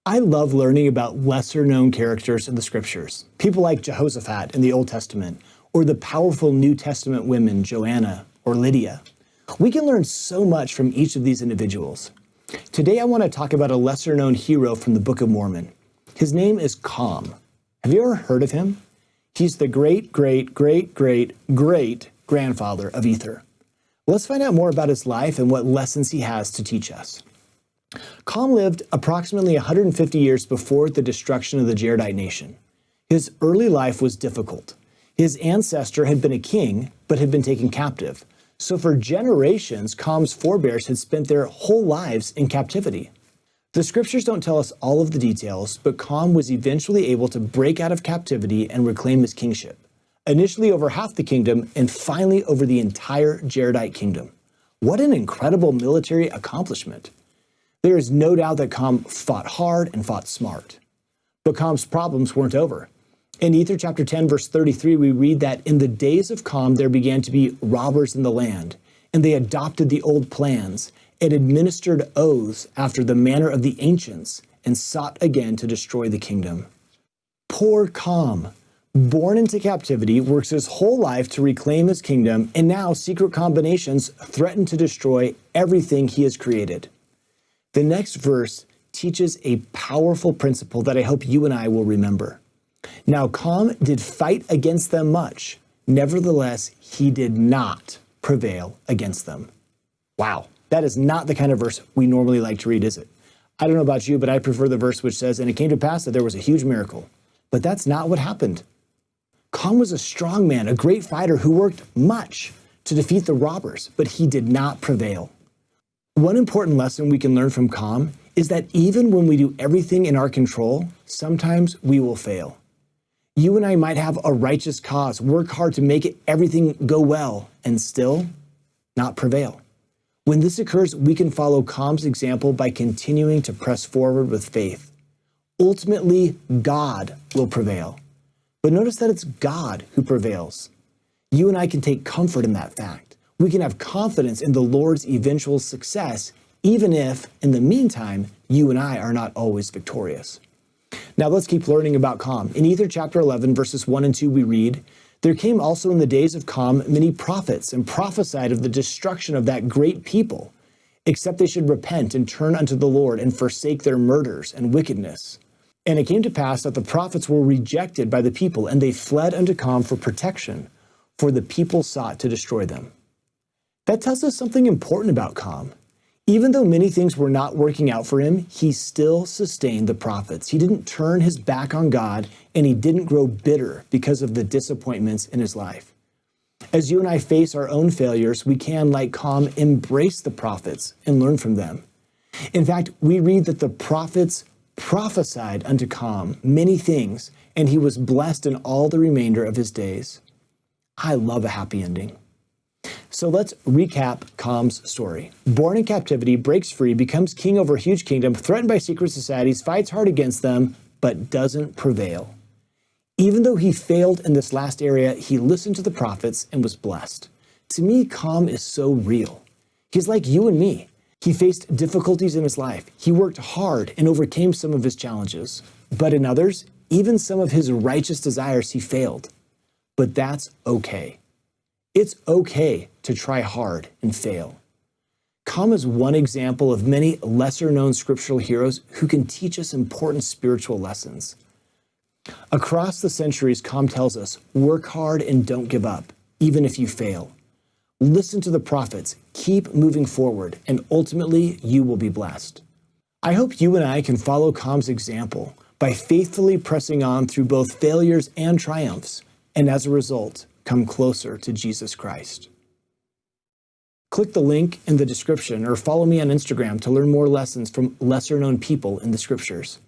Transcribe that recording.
I love learning about lesser-known characters in the Scriptures, people like Jehoshaphat in the Old Testament, or the powerful New Testament women Joanna or Lydia. We can learn so much from each of these individuals. Today I want to talk about a lesser-known hero from the Book of Mormon. His name is Com. Have you ever heard of him? He's the great-great-great-great-grandfather of Éter. Let's find out more about his life and what lessons he has to teach us. Com lived approximately 150 years before the destruction of the Jaredite nation. His early life was difficult. His ancestor had been a king, but had been taken captive. So for generations, Com's forebears had spent their whole lives in captivity. The scriptures don't tell us all of the details, but Com was eventually able to break out of captivity and reclaim his kingship. Initially over half the kingdom, and finally over the entire Jaredite kingdom. What an incredible military accomplishment. There is no doubt that Com fought hard and fought smart. But Com's problems weren't over. In Éter chapter 10, verse 33, we read that in the days of Com, there began to be robbers in the land, and they adopted the old plans and administered oaths after the manner of the ancients and sought again to destroy the kingdom. Poor Com, born into captivity, works his whole life to reclaim his kingdom, and now secret combinations threaten to destroy everything he has created. The next verse teaches a powerful principle that I hope you and I will remember. Now Com did fight against them much. Nevertheless, he did not prevail against them. Wow, that is not the kind of verse we normally like to read, is it? I don't know about you, but I prefer the verse which says, "And it came to pass that there was a huge miracle." But that's not what happened. Com was a strong man, a great fighter who worked much to defeat the robbers, but he did not prevail. One important lesson we can learn from Com is that even when we do everything in our control, sometimes we will fail. You and I might have a righteous cause, work hard to make everything go well, and still not prevail. When this occurs, we can follow Com's example by continuing to press forward with faith. Ultimately, God will prevail. But notice that it's God who prevails. You and I can take comfort in that fact. We can have confidence in the Lord's eventual success, even if, in the meantime, you and I are not always victorious. Now let's keep learning about Com. In Éter chapter 11, verses 1 and 2, we read, "There came also in the days of Com many prophets, and prophesied of the destruction of that great people, except they should repent and turn unto the Lord, and forsake their murders and wickedness. And it came to pass that the prophets were rejected by the people, and they fled unto Com for protection, for the people sought to destroy them." That tells us something important about Com. Even though many things were not working out for him, he still sustained the prophets. He didn't turn his back on God, and he didn't grow bitter because of the disappointments in his life. As you and I face our own failures, we can, like Com, embrace the prophets and learn from them. In fact, we read that the prophets prophesied unto Com many things, and he was blessed in all the remainder of his days. I love a happy ending. So let's recap Com's story. Born in captivity, breaks free, becomes king over a huge kingdom, threatened by secret societies, fights hard against them, but doesn't prevail. Even though he failed in this last area, he listened to the prophets and was blessed. To me, Com is so real. He's like you and me. He faced difficulties in his life. He worked hard and overcame some of his challenges. But in others, even some of his righteous desires, he failed. But that's okay. It's okay to try hard and fail. Com is one example of many lesser-known scriptural heroes who can teach us important spiritual lessons. Across the centuries, Com tells us, work hard and don't give up, even if you fail. Listen to the prophets, keep moving forward, and ultimately you will be blessed. I hope you and I can follow Com's example by faithfully pressing on through both failures and triumphs, and as a result, come closer to Jesus Christ. Click the link in the description or follow me on Instagram to learn more lessons from lesser-known people in the scriptures.